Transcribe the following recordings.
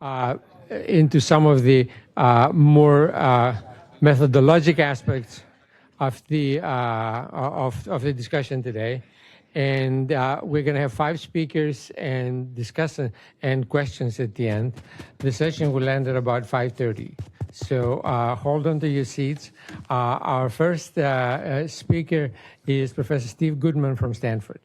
into some of the more methodologic aspects of the discussion today. And we're going to have 5 speakers and discussion and questions at the end. The session will end at about 5:30. So hold on to your seats. Our first speaker is Professor Steve Goodman from Stanford.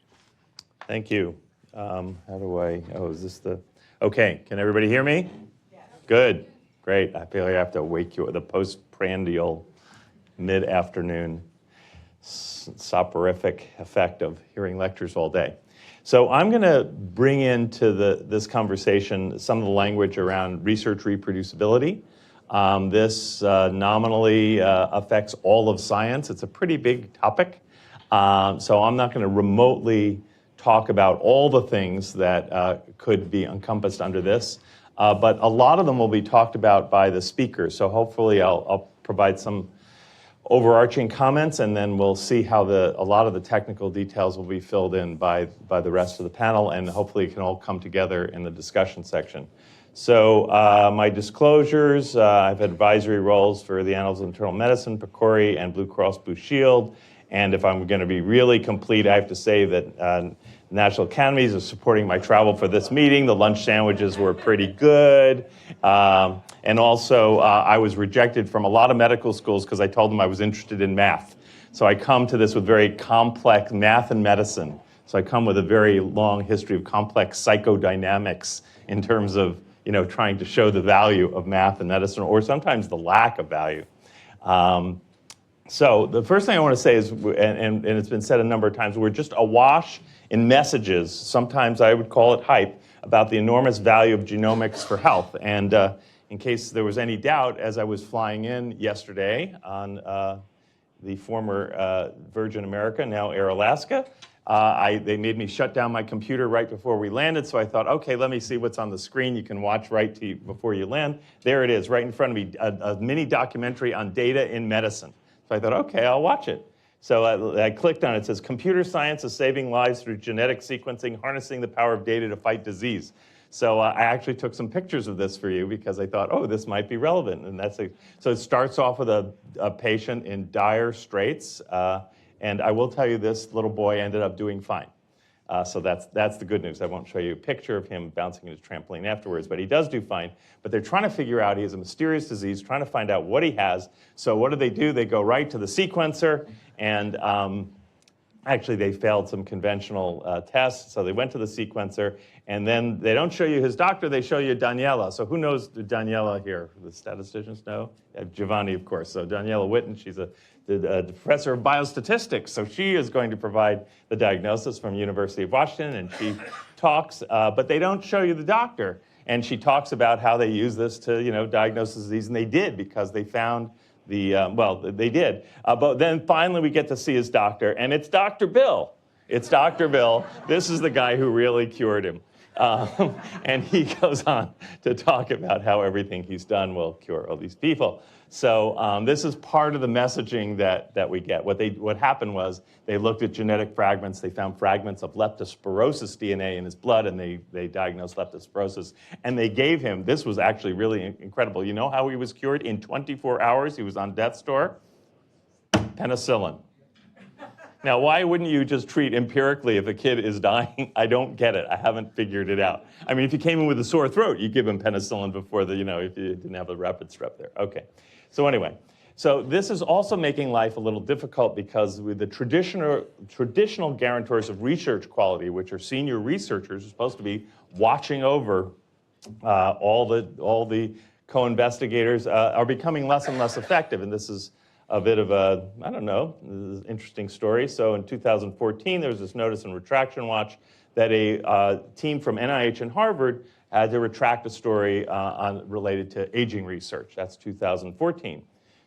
Thank you. How do I, is this the, okay, can everybody hear me? Yes. Good, great. I feel like I have to wake you up, the postprandial mid-afternoon soporific effect of hearing lectures all day. So I'm going to bring into this conversation some of the language around research reproducibility. This nominally affects all of science. It's a pretty big topic. So I'm not going to remotely talk about all the things that could be encompassed under this, but a lot of them will be talked about by the speakers. So hopefully I'll provide some overarching comments, and then we'll see how a lot of the technical details will be filled in by the rest of the panel, and hopefully it can all come together in the discussion section. So my disclosures, I've had advisory roles for the Annals of Internal Medicine, PCORI, and Blue Cross Blue Shield. And if I'm going to be really complete, I have to say that National Academies is supporting my travel for this meeting. The lunch sandwiches were pretty good. And also, I was rejected from a lot of medical schools because I told them I was interested in math. So I come to this with very complex math and medicine. So I come with a very long history of complex psychodynamics in terms of, trying to show the value of math and medicine, or sometimes the lack of value. So the first thing I want to say is, and it's been said a number of times, we're just awash in messages, sometimes I would call it hype, about the enormous value of genomics for health. And in case there was any doubt, as I was flying in yesterday on the former Virgin America, now Air Alaska, they made me shut down my computer right before we landed, so I thought, okay, let me see what's on the screen. You can watch right to you before you land. There it is, right in front of me, a mini documentary on data in medicine. So I thought, okay, I'll watch it. So I clicked on it. It says, Computer Science is Saving Lives Through Genetic Sequencing, Harnessing the Power of Data to Fight Disease. So I actually took some pictures of this for you because I thought, oh, this might be relevant. And so it starts off with a patient in dire straits. And I will tell you, this little boy ended up doing fine. So that's the good news. I won't show you a picture of him bouncing his trampoline afterwards, but he does do fine. But they're trying to figure out, he has a mysterious disease, trying to find out what he has. So what do? They go right to the sequencer, and actually they failed some conventional tests, so they went to the sequencer, and then they don't show you his doctor, they show you Daniela. So who knows Daniela here? The statisticians know? Giovanni, of course. So Daniela Witten, she's the professor of biostatistics. So she is going to provide the diagnosis from University of Washington, and she talks, but they don't show you the doctor. And she talks about how they use this to, diagnose the disease, and they did, because they found they did. But then finally we get to see his doctor, and it's Dr. Bill. It's Dr. Bill. This is the guy who really cured him. And he goes on to talk about how everything he's done will cure all these people. So this is part of the messaging that we get. What happened was they looked at genetic fragments. They found fragments of leptospirosis DNA in his blood, and they diagnosed leptospirosis. And they gave him, this was actually really incredible. You know how he was cured? In 24 hours, he was on death's door? Penicillin. Now, why wouldn't you just treat empirically if a kid is dying? I don't get it. I haven't figured it out. I mean, if you came in with a sore throat, you give him penicillin before if you didn't have a rapid strep there. Okay. So anyway, so this is also making life a little difficult because with the traditional guarantors of research quality, which are senior researchers, are supposed to be watching over all the co-investigators, are becoming less and less effective. And this is a bit of a, I don't know, interesting story. So in 2014, there was this notice in Retraction Watch that a team from NIH and Harvard had to retract a story related to aging research. That's 2014.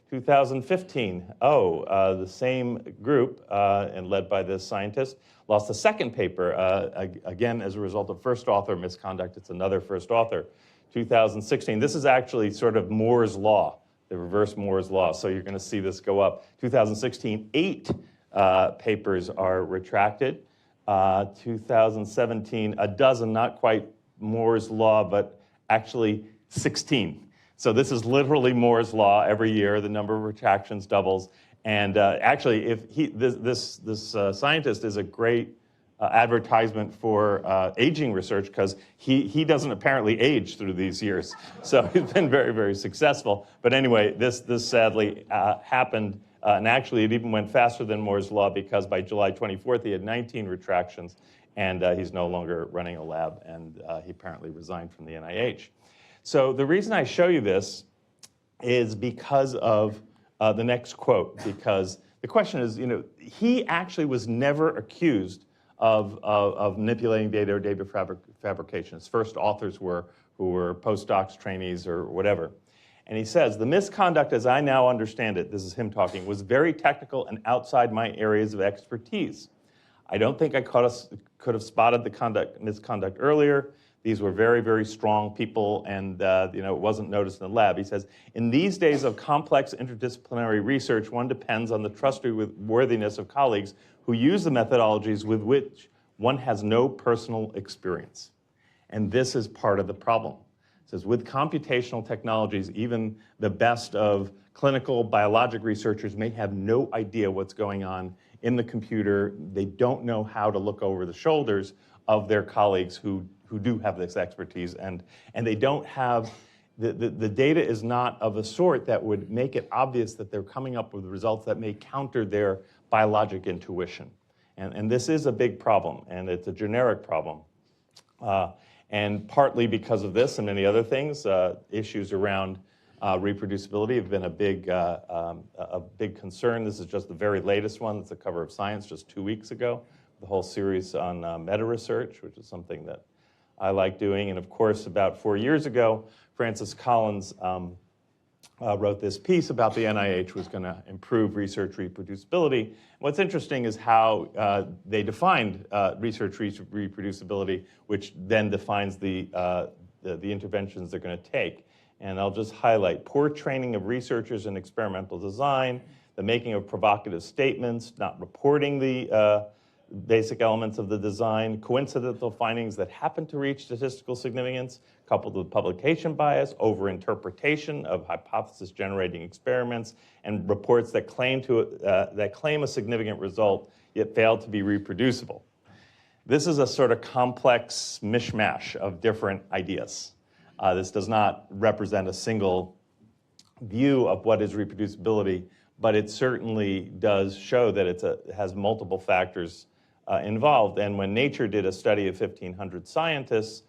2015, the same group, and led by this scientist, lost a second paper, again, as a result of first author misconduct. It's another first author. 2016, this is actually sort of Moore's Law. The reverse Moore's Law. So you're going to see this go up. 2016, 8 papers are retracted. 2017, a dozen, not quite Moore's Law, but actually 16. So this is literally Moore's law. Every year, the number of retractions doubles. And actually, if this scientist is a great advertisement for aging research, because he doesn't apparently age through these years. So he's been very, very successful. But anyway, this sadly happened. And actually, it even went faster than Moore's law, because by July 24th, he had 19 retractions. And he's no longer running a lab. And he apparently resigned from the NIH. So the reason I show you this is because of the next quote. Because the question is, he actually was never accused of manipulating data or data fabrication. His first authors who were postdocs, trainees, or whatever. And he says, the misconduct, as I now understand it, this is him talking, was very technical and outside my areas of expertise. I don't think I could have spotted the misconduct earlier. These were very, very strong people, and it wasn't noticed in the lab. He says, in these days of complex interdisciplinary research, one depends on the trustworthiness of colleagues who use the methodologies with which one has no personal experience. And this is part of the problem. It says, with computational technologies, even the best of clinical biologic researchers may have no idea what's going on in the computer. They don't know how to look over the shoulders of their colleagues who do have this expertise, and they don't have, the data is not of a sort that would make it obvious that they're coming up with results that may counter their biologic intuition. And this is a big problem, and it's a generic problem. And partly because of this and many other things, issues around reproducibility have been a big concern. This is just the very latest one. It's the cover of Science just 2 weeks ago. The whole series on meta-research, which is something that I like doing. And of course, about 4 years ago, Francis Collins wrote this piece about the NIH was going to improve research reproducibility. What's interesting is how they defined research reproducibility, which then defines the interventions they're going to take. And I'll just highlight poor training of researchers in experimental design, the making of provocative statements, not reporting the basic elements of the design, coincidental findings that happen to reach statistical significance, coupled with publication bias, overinterpretation of hypothesis-generating experiments, and reports that claim a significant result, yet fail to be reproducible. This is a sort of complex mishmash of different ideas. This does not represent a single view of what is reproducibility, but it certainly does show that it has multiple factors involved. And when Nature did a study of 1,500 scientists,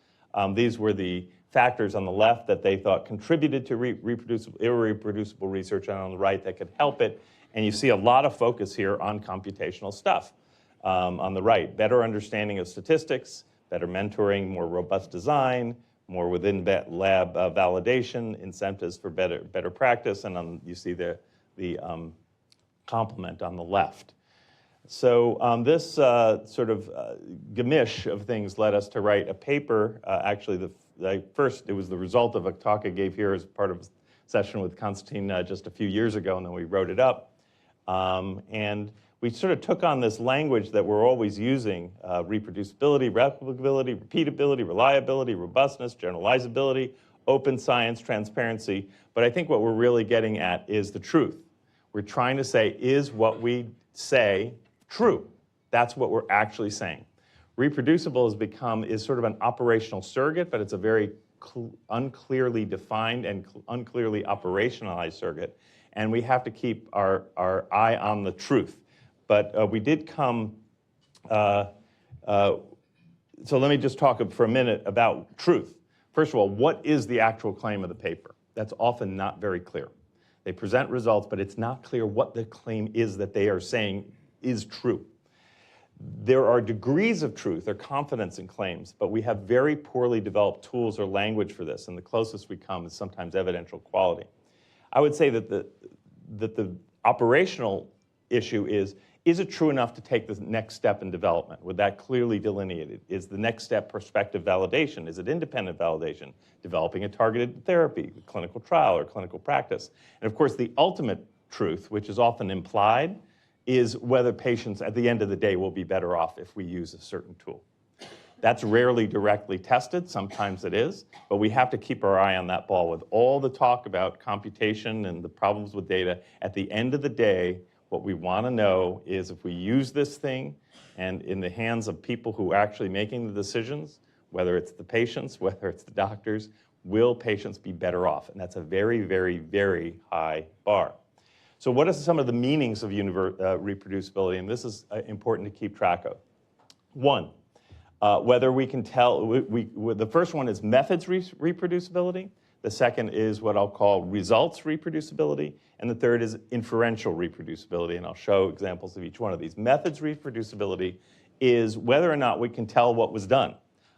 these were the factors on the left that they thought contributed to irreproducible research, and on the right that could help it. And you see a lot of focus here on computational stuff. On the right, better understanding of statistics, better mentoring, more robust design, more within lab validation, incentives for better practice, and you see the complement on the left. So this sort of gamish of things led us to write a paper. Actually, first it was the result of a talk I gave here as part of a session with Constantine just a few years ago, and then we wrote it up. And we sort of took on this language that we're always using, reproducibility, replicability, repeatability, reliability, robustness, generalizability, open science, transparency. But I think what we're really getting at is the truth. We're trying to say, is what we say true? That's what we're actually saying. Reproducible is sort of an operational surrogate, but it's a very unclearly defined and unclearly operationalized surrogate. And we have to keep our eye on the truth. But we did come, so let me just talk for a minute about truth. First of all, what is the actual claim of the paper? That's often not very clear. They present results, but it's not clear what the claim is that they are saying is true. There are degrees of truth or confidence in claims, but we have very poorly developed tools or language for this, and the closest we come is sometimes evidential quality. I would say that the operational issue is it true enough to take the next step in development? With that clearly delineated? Is the next step prospective validation? Is it independent validation? Developing a targeted therapy, clinical trial, or clinical practice? And of course, the ultimate truth, which is often implied, is whether patients at the end of the day will be better off if we use a certain tool. That's rarely directly tested. Sometimes it is. But we have to keep our eye on that ball. With all the talk about computation and the problems with data, at the end of the day, what we want to know is if we use this thing and in the hands of people who are actually making the decisions, whether it's the patients, whether it's the doctors, will patients be better off? And that's a very, very, very high bar. So what are some of the meanings of reproducibility? And this is important to keep track of. One, whether we can tell, the first one is methods reproducibility. The second is what I'll call results reproducibility. And the third is inferential reproducibility. And I'll show examples of each one of these. Methods reproducibility is whether or not we can tell what was done,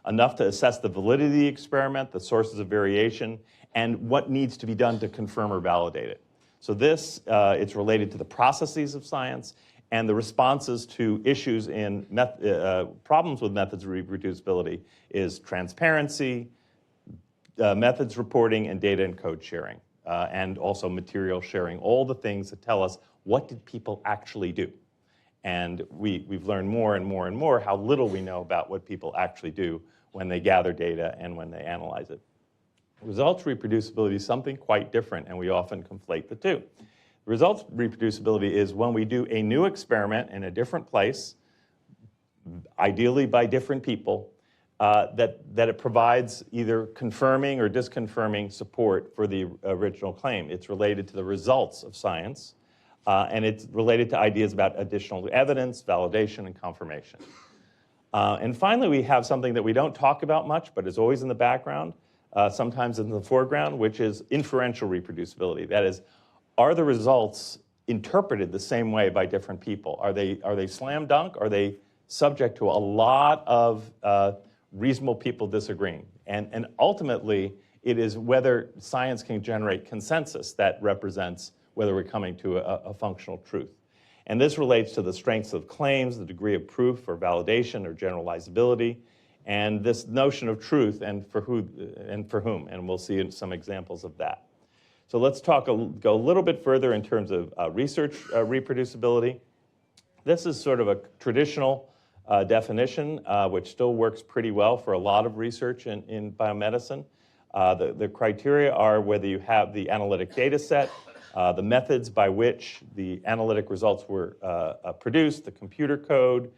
enough to assess the validity of the experiment, the sources of variation, and what needs to be done to confirm or validate it. So this, it's related to the processes of science and the responses to issues in problems with methods of reproducibility is transparency, methods reporting, and data and code sharing, and also material sharing, all the things that tell us what did people actually do. And we've learned more and more and more how little we know about what people actually do when they gather data and when they analyze it. Results reproducibility is something quite different, and we often conflate the two. Results reproducibility is when we do a new experiment in a different place, ideally by different people, that it provides either confirming or disconfirming support for the original claim. It's related to the results of science, and it's related to ideas about additional evidence, validation, and confirmation. And finally, we have something that we don't talk about much, but is always in the background, sometimes in the foreground, which is inferential reproducibility. That is, are the results interpreted the same way by different people? Are they slam dunk? Are they subject to a lot of reasonable people disagreeing? And ultimately, it is whether science can generate consensus that represents whether we're coming to a functional truth. And this relates to the strengths of claims, the degree of proof or validation or generalizability, and this notion of truth and for who and for whom. And we'll see some examples of that. So let's go a little bit further in terms of research reproducibility. This is sort of a traditional definition, which still works pretty well for a lot of research in biomedicine. The criteria are whether you have the analytic data set, the methods by which the analytic results were produced, the computer code,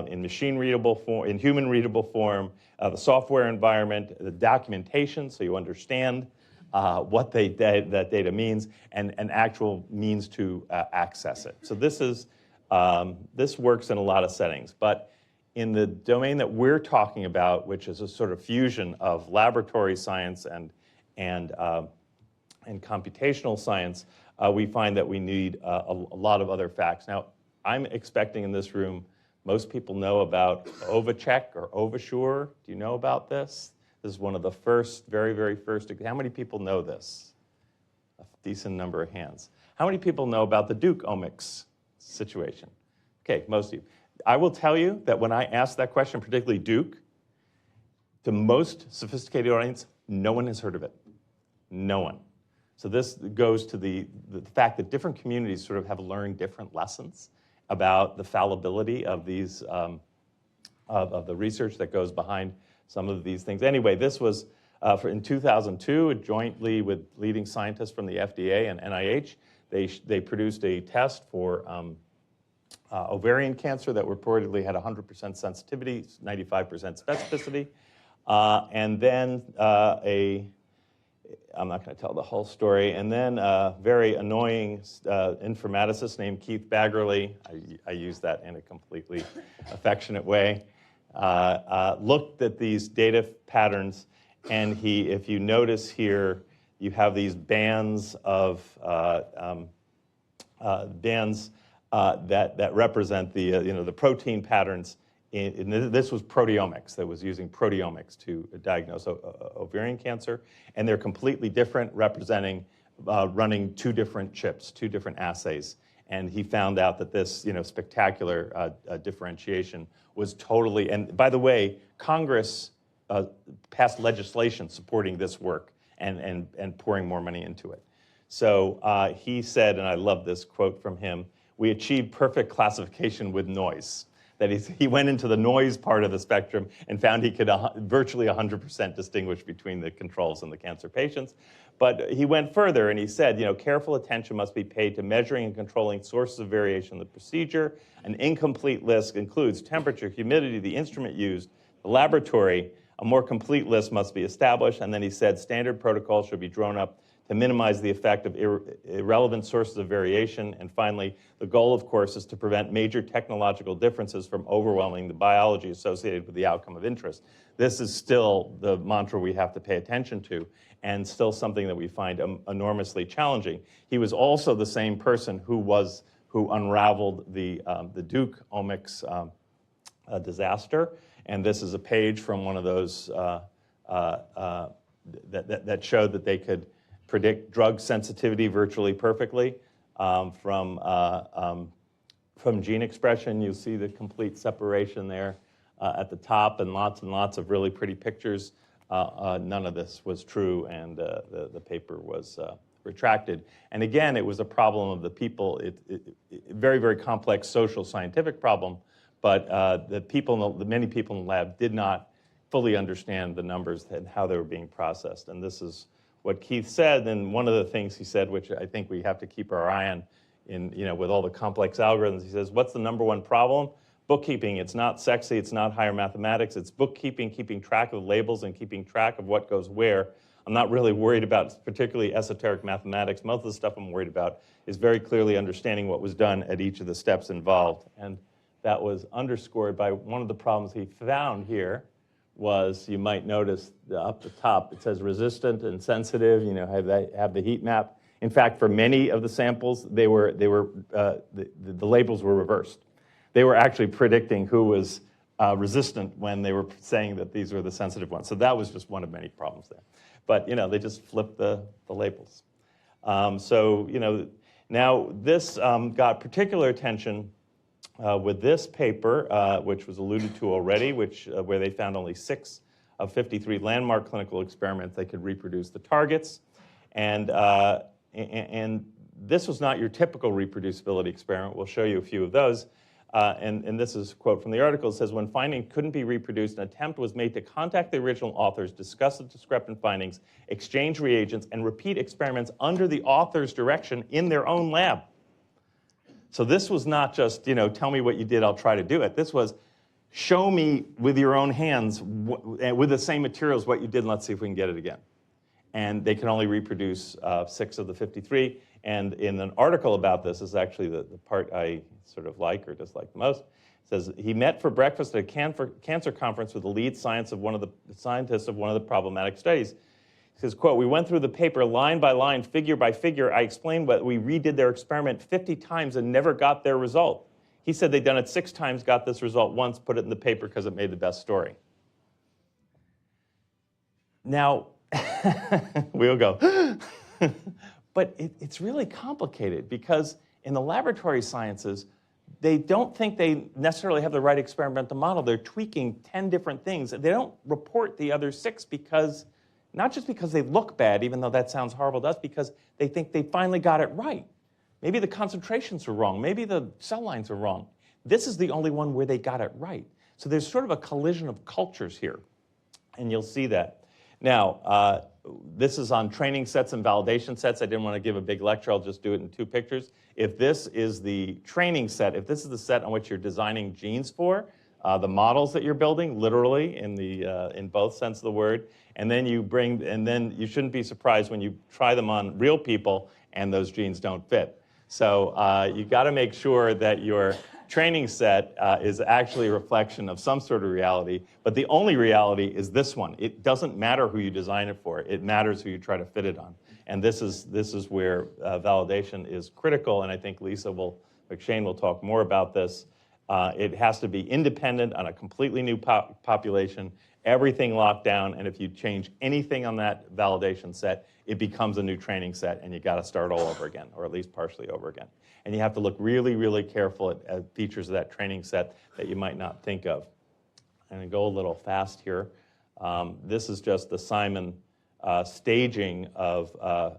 in machine-readable form, in human-readable form, the software environment, the documentation, so you understand what that data means, and actual means to access it. So this works in a lot of settings, but in the domain that we're talking about, which is a sort of fusion of laboratory science and computational science, we find that we need a lot of other facts. Now, I'm expecting in this room, most people know about OvaCheck or OvaSure. Do you know about this? This is one of the first, very, very first. How many people know this? A decent number of hands. How many people know about the Duke omics situation? Okay, most of you. I will tell you that when I asked that question, particularly Duke, to most sophisticated audience, no one has heard of it. No one. So this goes to the fact that different communities sort of have learned different lessons about the fallibility of these of the research that goes behind some of these things. Anyway, this was in 2002, jointly with leading scientists from the FDA and NIH, they produced a test for ovarian cancer that reportedly had 100% sensitivity, 95% specificity, and then I'm not going to tell the whole story. And then a very annoying informaticist named Keith Baggerly, I use that in a completely affectionate way, looked at these data patterns, and if you notice here, you have these bands of that represent the the protein patterns. This was proteomics that was using proteomics to diagnose ovarian cancer, and they're completely different, representing running two different chips, two different assays. And he found out that this spectacular differentiation was totally, and by the way, Congress passed legislation supporting this work and pouring more money into it. So he said, and I love this quote from him, "We achieved perfect classification with noise." that he went into the noise part of the spectrum and found he could virtually 100% distinguish between the controls and the cancer patients. But he went further and he said, careful attention must be paid to measuring and controlling sources of variation in the procedure. An incomplete list includes temperature, humidity, the instrument used, the laboratory. A more complete list must be established. And then he said standard protocols should be drawn up to minimize the effect of irrelevant sources of variation. And finally, the goal, of course, is to prevent major technological differences from overwhelming the biology associated with the outcome of interest. This is still the mantra we have to pay attention to, and still something that we find enormously challenging. He was also the same person who unraveled the Duke omics disaster. And this is a page from one of those that showed that they could predict drug sensitivity virtually perfectly from gene expression. You see the complete separation there at the top, and lots of really pretty pictures. None of this was true, and the paper was retracted. And again, it was a problem of the people. Very, very complex social scientific problem, but many people in the lab did not fully understand the numbers and how they were being processed. And this is what Keith said, and one of the things he said, which I think we have to keep our eye on with all the complex algorithms, he says, what's the number one problem? Bookkeeping. It's not sexy, it's not higher mathematics, it's bookkeeping, keeping track of labels and keeping track of what goes where. I'm not really worried about particularly esoteric mathematics. Most of the stuff I'm worried about is very clearly understanding what was done at each of the steps involved. And that was underscored by one of the problems he found here was, you might notice up the top, it says resistant and sensitive, have the heat map. In fact, for many of the samples, the labels were reversed. They were actually predicting who was resistant when they were saying that these were the sensitive ones. So that was just one of many problems there. But, they just flipped the labels. Now this got particular attention with this paper, which was alluded to already, where they found only 6 of 53 landmark clinical experiments that could reproduce the targets. And this was not your typical reproducibility experiment. We'll show you a few of those. And this is a quote from the article. It says, when finding couldn't be reproduced, an attempt was made to contact the original authors, discuss the discrepant findings, exchange reagents, and repeat experiments under the author's direction in their own lab. So this was not just, tell me what you did, I'll try to do it. This was, show me with your own hands, with the same materials, what you did, and let's see if we can get it again. And they can only reproduce 6 of the 53. And in an article about this is actually the part I sort of like or dislike the most. It says, he met for breakfast at a cancer conference with the lead scientists of one of the problematic studies. He says, quote, we went through the paper line by line, figure by figure. I explained what we redid their experiment 50 times and never got their result. He said they'd done it 6 times, got this result once, put it in the paper because it made the best story. Now, we'll go. But it's really complicated because in the laboratory sciences, they don't think they necessarily have the right experimental model. They're tweaking 10 different things. They don't report the other 6 because, not just because they look bad, even though that sounds horrible to us, because they think they finally got it right. Maybe the concentrations are wrong. Maybe the cell lines are wrong. This is the only one where they got it right. So there's sort of a collision of cultures here, and you'll see that. Now, this is on training sets and validation sets. I didn't want to give a big lecture. I'll just do it in 2 pictures. If this is the training set, if this is the set on which you're designing genes for, the models that you're building, literally in both sense of the word, and then you shouldn't be surprised when you try them on real people and those genes don't fit. So you got to make sure that your training set is actually a reflection of some sort of reality, but the only reality is this one. It doesn't matter who you design it for. It matters who you try to fit it on. And this is where validation is critical, and I think Lisa McShane will talk more about this. It has to be independent on a completely new population, everything locked down, and if you change anything on that validation set, it becomes a new training set, and you got to start all over again, or at least partially over again. And you have to look really, really careful at features of that training set that you might not think of. And I go a little fast here. This is just the Simon staging of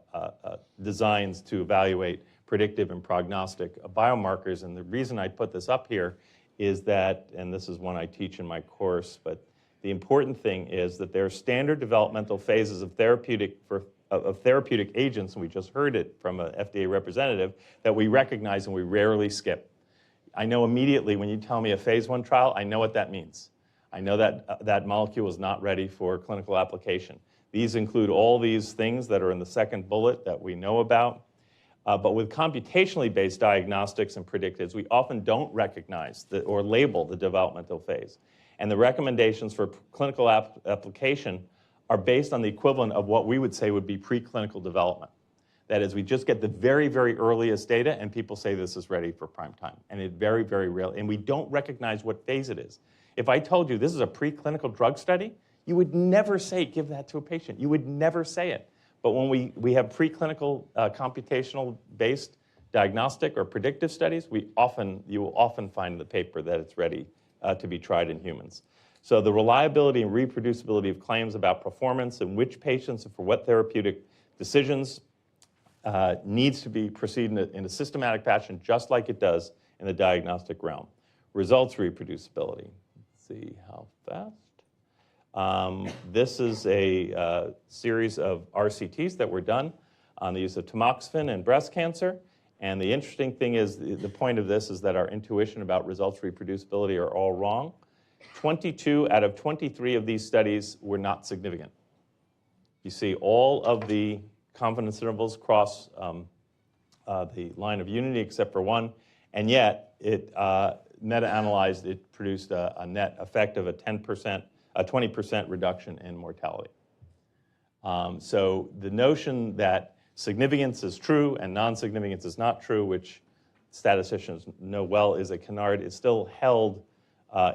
designs to evaluate predictive and prognostic biomarkers. And the reason I put this up here is that, and this is one I teach in my course, but the important thing is that there are standard developmental phases of therapeutic agents, and we just heard it from an FDA representative, that we recognize and we rarely skip. I know immediately when you tell me a phase 1 trial, I know what that means. I know that that molecule is not ready for clinical application. These include all these things that are in the second bullet that we know about. But with computationally based diagnostics and predictives, we often don't recognize or label the developmental phase. And the recommendations for clinical application are based on the equivalent of what we would say would be preclinical development. That is, we just get the very, very earliest data, and people say this is ready for prime time. And it very, very rarely, and we don't recognize what phase it is. If I told you this is a preclinical drug study, you would never say give that to a patient. You would never say it. But when we have preclinical computational-based diagnostic or predictive studies, you will often find in the paper that it's ready to be tried in humans. So the reliability and reproducibility of claims about performance and which patients and for what therapeutic decisions needs to be proceeded in a systematic fashion, just like it does in the diagnostic realm. Results reproducibility. Let's see how fast. This is a series of RCTs that were done on the use of tamoxifen in breast cancer. And the interesting thing is, the point of this is that our intuition about results reproducibility are all wrong. 22 out of 23 of these studies were not significant. You see all of the confidence intervals cross the line of unity except for one, and yet it meta-analyzed, it produced a net effect of a 20% reduction in mortality. So the notion that significance is true and non-significance is not true, which statisticians know well is a canard, is still held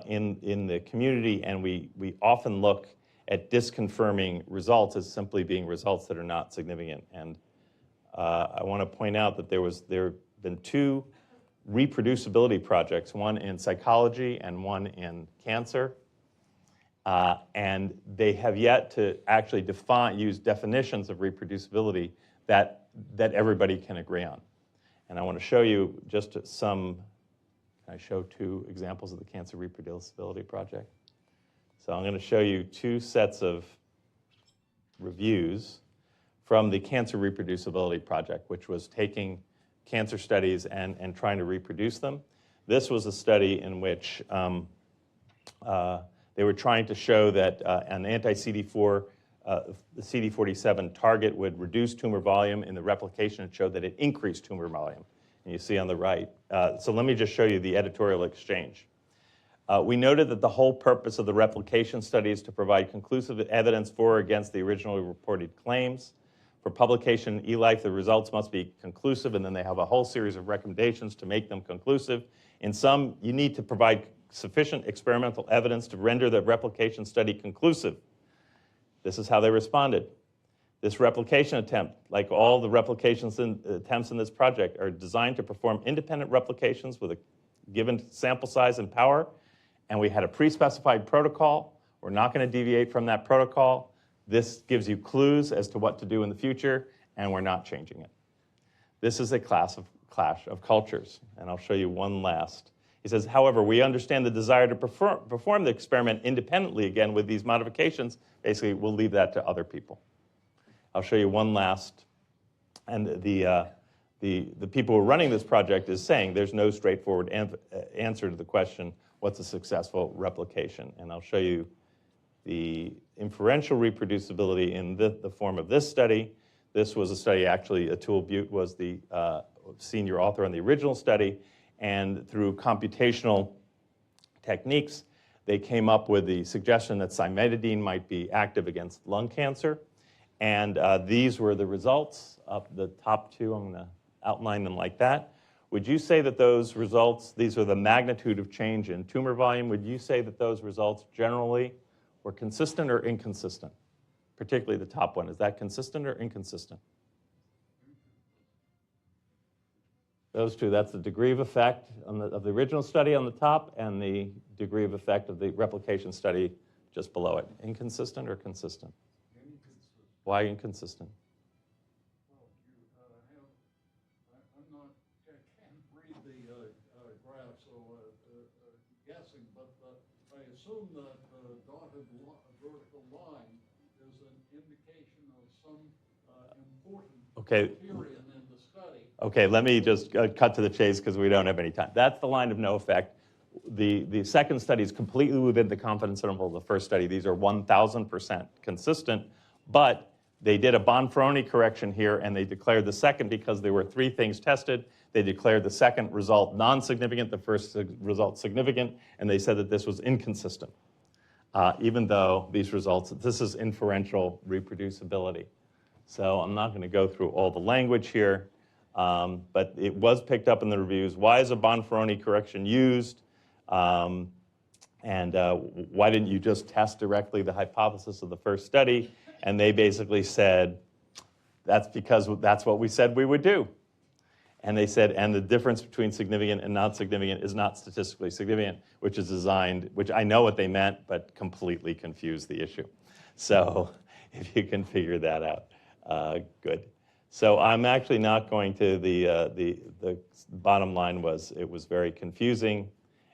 in the community, and we often look at disconfirming results as simply being results that are not significant. And I want to point out that there have been 2 reproducibility projects, one in psychology and one in cancer, and they have yet to actually use definitions of reproducibility that everybody can agree on. And I want to show you just some. Can I show 2 examples of the Cancer Reproducibility Project? So I'm going to show you 2 sets of reviews from the Cancer Reproducibility Project, which was taking cancer studies and trying to reproduce them. This was a study in which they were trying to show that an anti-CD4, the CD47 target would reduce tumor volume. In the replication, it showed that it increased tumor volume. And you see on the right. So let me just show you the editorial exchange. We noted that the whole purpose of the replication study is to provide conclusive evidence for or against the originally reported claims. For publication in eLife, the results must be conclusive, and then they have a whole series of recommendations to make them conclusive. In some, you need to provide sufficient experimental evidence to render the replication study conclusive. This is how they responded. This replication attempt, like all the attempts in this project, are designed to perform independent replications with a given sample size and power, and we had a pre-specified protocol. We're not going to deviate from that protocol. This gives you clues as to what to do in the future, and we're not changing it. This is a clash of cultures, and I'll show you one last. He says, however, we understand the desire to perform the experiment independently again with these modifications. Basically, we'll leave that to other people. I'll show you one last. And the people who are running this project is saying there's no straightforward answer to the question, what's a successful replication? And I'll show you the inferential reproducibility in the form of this study. This was a study, actually, Atul Butte was the senior author on the original study. And through computational techniques, they came up with the suggestion that cimetidine might be active against lung cancer. And these were the results of the top 2. I'm going to outline them like that. Would you say that those results, these are the magnitude of change in tumor volume, would you say that those results generally were consistent or inconsistent? Particularly the top one. Is that consistent or inconsistent? Those 2, that's the degree of effect of the original study on the top and the degree of effect of the replication study just below it. Inconsistent or consistent? Inconsistent. Why inconsistent? Well, I can't read the graph, so assume that the dotted vertical line is an indication of some important criterion in the study. Okay, let me just cut to the chase because we don't have any time. That's the line of no effect. The second study is completely within the confidence interval of the first study. These are 1,000% consistent, but they did a Bonferroni correction here, and they declared the second, because there were 3 things tested, they declared the second result non-significant, the first result significant, and they said that this was inconsistent, even though these results, this is inferential reproducibility. So I'm not going to go through all the language here, but it was picked up in the reviews. Why is a Bonferroni correction used? Why didn't you just test directly the hypothesis of the first study? And they basically said, that's because that's what we said we would do. And they said, and the difference between significant and not significant is not statistically significant, which is designed, which I know what they meant, but completely confused the issue. So if you can figure that out, good. So I'm actually not going to, the bottom line was, it was very confusing,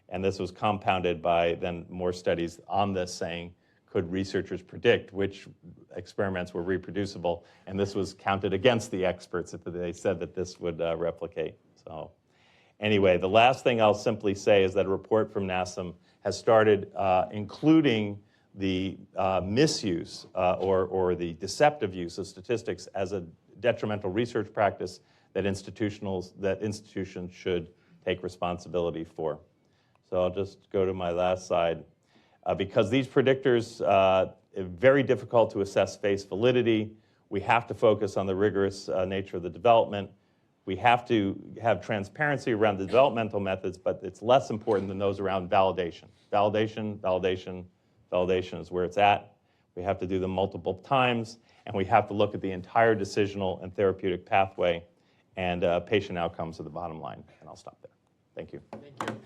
and this was compounded by then more studies on this saying, could researchers predict which experiments were reproducible? And this was counted against the experts if they said that this would replicate. So anyway, the last thing I'll simply say is that a report from NASM has started including the misuse or the deceptive use of statistics as a detrimental research practice that institutions should take responsibility for. So I'll just go to my last slide. Because these predictors are very difficult to assess face validity, we have to focus on the rigorous nature of the development. We have to have transparency around the developmental methods, but it's less important than those around validation. Validation, validation, validation is where it's at. We have to do them multiple times, and we have to look at the entire decisional and therapeutic pathway, and patient outcomes are the bottom line. And I'll stop there. Thank you. Thank you.